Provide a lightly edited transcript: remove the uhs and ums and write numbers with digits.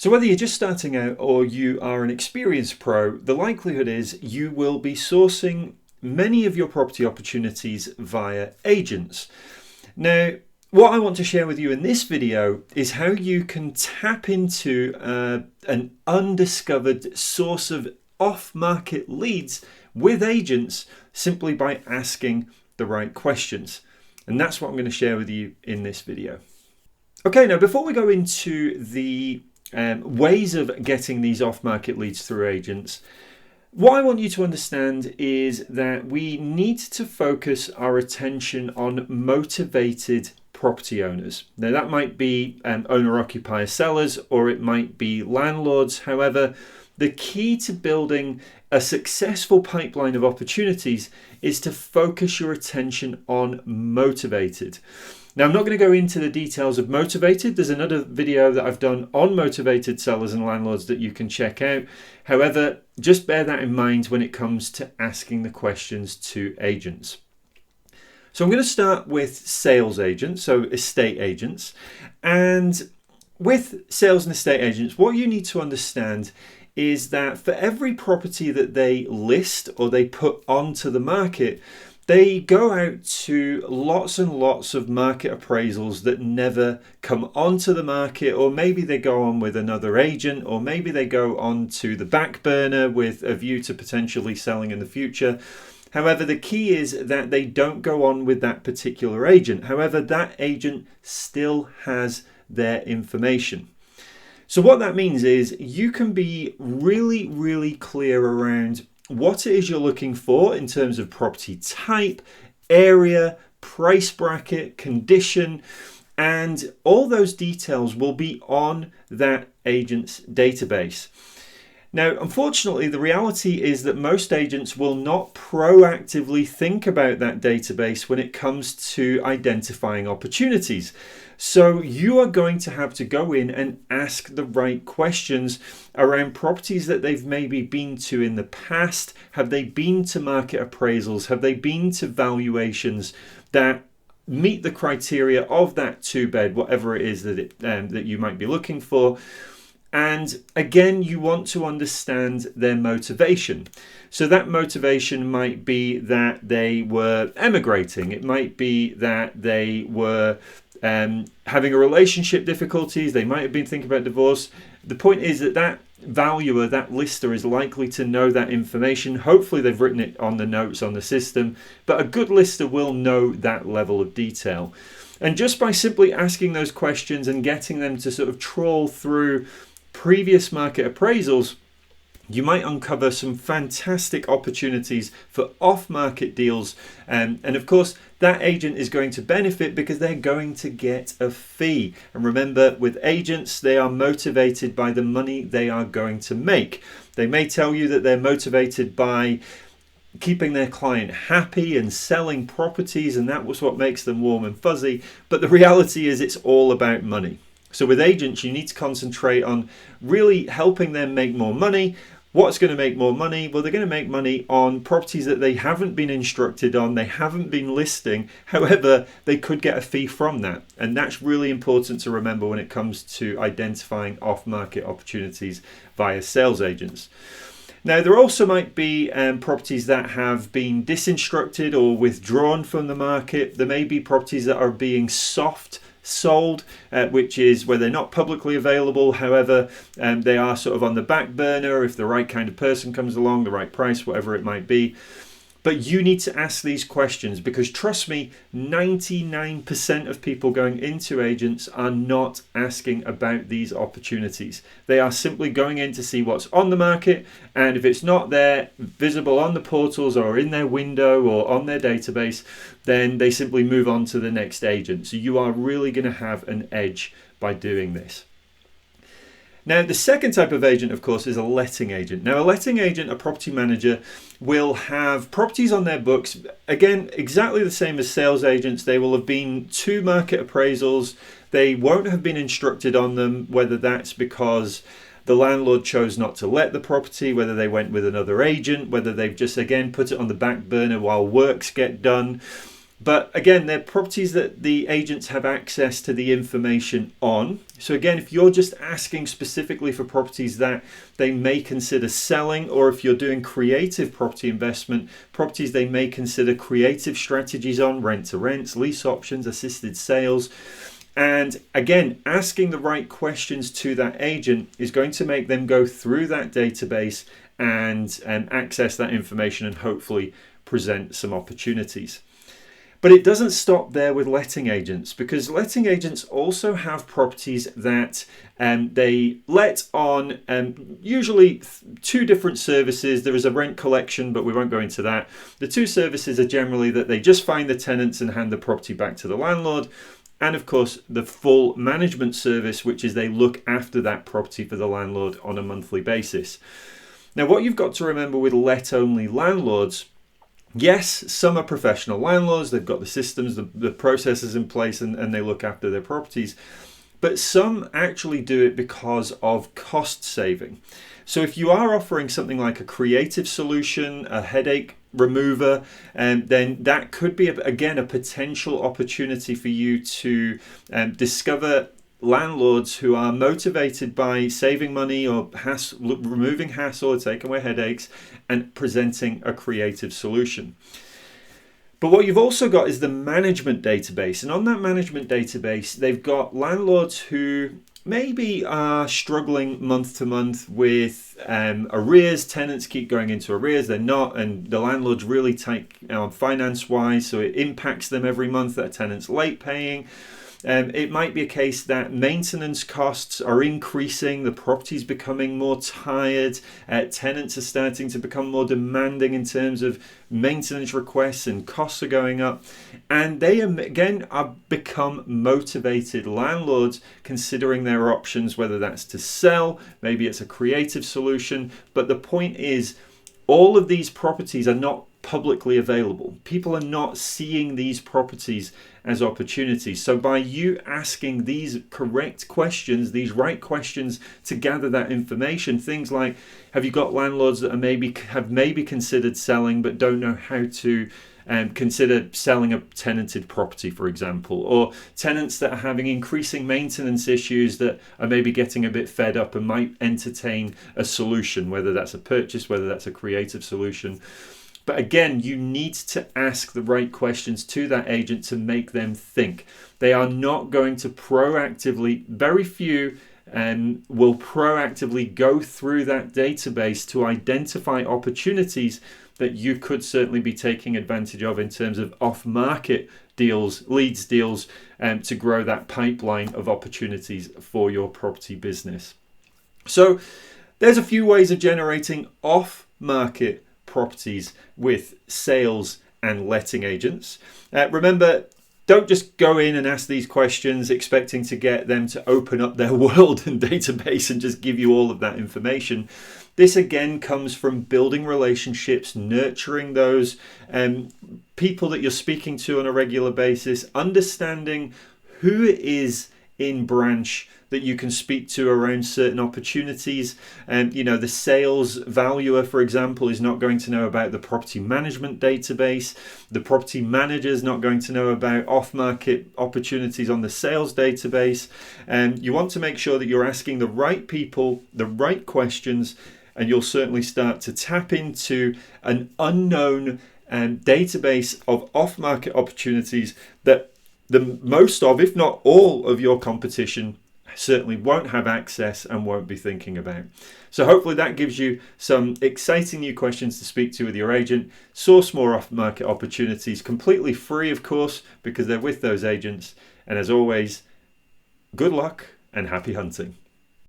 So whether you're just starting out or you are an experienced pro, the likelihood is you will be sourcing many of your property opportunities via agents. Now, what I want to share with you in this video is how you can tap into an undiscovered source of off-market leads with agents simply by asking the right questions. And that's what I'm going to share with you in this video. Okay, now before we go into the ways of getting these off-market leads through agents, what I want you to understand is that we need to focus our attention on motivated property owners. Now that might be owner-occupier sellers, or it might be landlords. However, the key to building a successful pipeline of opportunities is to focus your attention on motivated. Now, I'm not going to go into the details of motivated. There's another video that I've done on motivated sellers and landlords that you can check out. However, just bear that in mind when it comes to asking the questions to agents. So I'm going to start with sales agents, so estate agents. And with sales and estate agents, what you need to understand is that for every property that they list or they put onto the market, they go out to lots and lots of market appraisals that never come onto the market, or maybe they go on with another agent, or maybe they go on to the back burner with a view to potentially selling in the future. However, the key is that they don't go on with that particular agent. However, that agent still has their information. So what that means is you can be really, really clear around what it is you're looking for in terms of property type, area, price bracket, condition, and all those details will be on that agent's database. Now, unfortunately, the reality is that most agents will not proactively think about that database when it comes to identifying opportunities. So you are going to have to go in and ask the right questions around properties that they've maybe been to in the past. Have they been to market appraisals? Have they been to valuations that meet the criteria of that 2-bed, whatever it is that you might be looking for? And again, you want to understand their motivation. So that motivation might be that they were emigrating. It might be that they were having a relationship difficulties. They might have been thinking about divorce. The point is that valuer, that lister, is likely to know that information. Hopefully they've written it on the notes on the system, but a good lister will know that level of detail. And just by simply asking those questions and getting them to sort of trawl through previous market appraisals, you might uncover some fantastic opportunities for off-market deals. And of course, that agent is going to benefit because they're going to get a fee. And remember, with agents, they are motivated by the money they are going to make. They may tell you that they're motivated by keeping their client happy and selling properties, and that was what makes them warm and fuzzy. But the reality is it's all about money. So with agents, you need to concentrate on really helping them make more money. What's going to make more money? Well, they're going to make money on properties that they haven't been instructed on, they haven't been listing. However, they could get a fee from that. And that's really important to remember when it comes to identifying off-market opportunities via sales agents. Now, there also might be properties that have been disinstructed or withdrawn from the market. There may be properties that are being sold, which is where they're not publicly available. However, they are sort of on the back burner if the right kind of person comes along, the right price, whatever it might be. But you need to ask these questions because trust me, 99% of people going into agents are not asking about these opportunities. They are simply going in to see what's on the market, and if it's not there, visible on the portals or in their window or on their database, then they simply move on to the next agent. So you are really going to have an edge by doing this. Now, the second type of agent, of course, is a letting agent. Now, a letting agent, a property manager, will have properties on their books, again, exactly the same as sales agents. They will have been to market appraisals. They won't have been instructed on them, whether that's because the landlord chose not to let the property, whether they went with another agent, whether they've just, again, put it on the back burner while works get done. But again, they're properties that the agents have access to the information on. So again, if you're just asking specifically for properties that they may consider selling, or if you're doing creative property investment, properties they may consider creative strategies on, rent to rents, lease options, assisted sales. And again, asking the right questions to that agent is going to make them go through that database and access that information and hopefully present some opportunities. But it doesn't stop there with letting agents, because letting agents also have properties that they let on usually two different services. There is a rent collection, but we won't go into that. The two services are generally that they just find the tenants and hand the property back to the landlord. And of course, the full management service, which is they look after that property for the landlord on a monthly basis. Now, what you've got to remember with let-only landlords, yes, some are professional landlords, they've got the systems, the processes in place, and they look after their properties. But some actually do it because of cost saving. So if you are offering something like a creative solution, a headache remover, then that could be, again, a potential opportunity for you to discover landlords who are motivated by saving money or removing hassle or taking away headaches and presenting a creative solution. But what you've also got is the management database. And on that management database, they've got landlords who maybe are struggling month to month with arrears. Tenants keep going into arrears, they're not, and the landlord's really tight finance-wise, so it impacts them every month that a tenant's late paying. It might be a case that maintenance costs are increasing, the property's becoming more tired, tenants are starting to become more demanding in terms of maintenance requests and costs are going up. And they, again, are become motivated landlords considering their options, whether that's to sell, maybe it's a creative solution. But the point is, all of these properties are not publicly available. People are not seeing these properties as opportunities. So by you asking these correct questions, these right questions to gather that information, things like, have you got landlords that have maybe considered selling but don't know how to consider selling a tenanted property, for example, or tenants that are having increasing maintenance issues that are maybe getting a bit fed up and might entertain a solution, whether that's a purchase, whether that's a creative solution. But again, you need to ask the right questions to that agent to make them think. They are not going to proactively, very few will proactively go through that database to identify opportunities that you could certainly be taking advantage of in terms of off-market deals, leads deals, to grow that pipeline of opportunities for your property business. So there's a few ways of generating off-market properties with sales and letting agents. Remember, don't just go in and ask these questions expecting to get them to open up their world and database and just give you all of that information. This again comes from building relationships, nurturing those people that you're speaking to on a regular basis, understanding who it is in branch that you can speak to around certain opportunities. And the sales valuer, for example, is not going to know about the property management database. The property manager is not going to know about off-market opportunities on the sales database. And you want to make sure that you're asking the right people the right questions, and you'll certainly start to tap into an unknown database of off-market opportunities that the most of, if not all of your competition certainly won't have access and won't be thinking about. So hopefully that gives you some exciting new questions to speak to with your agent. Source more off-market opportunities, completely free, of course, because they're with those agents. And as always, good luck and happy hunting.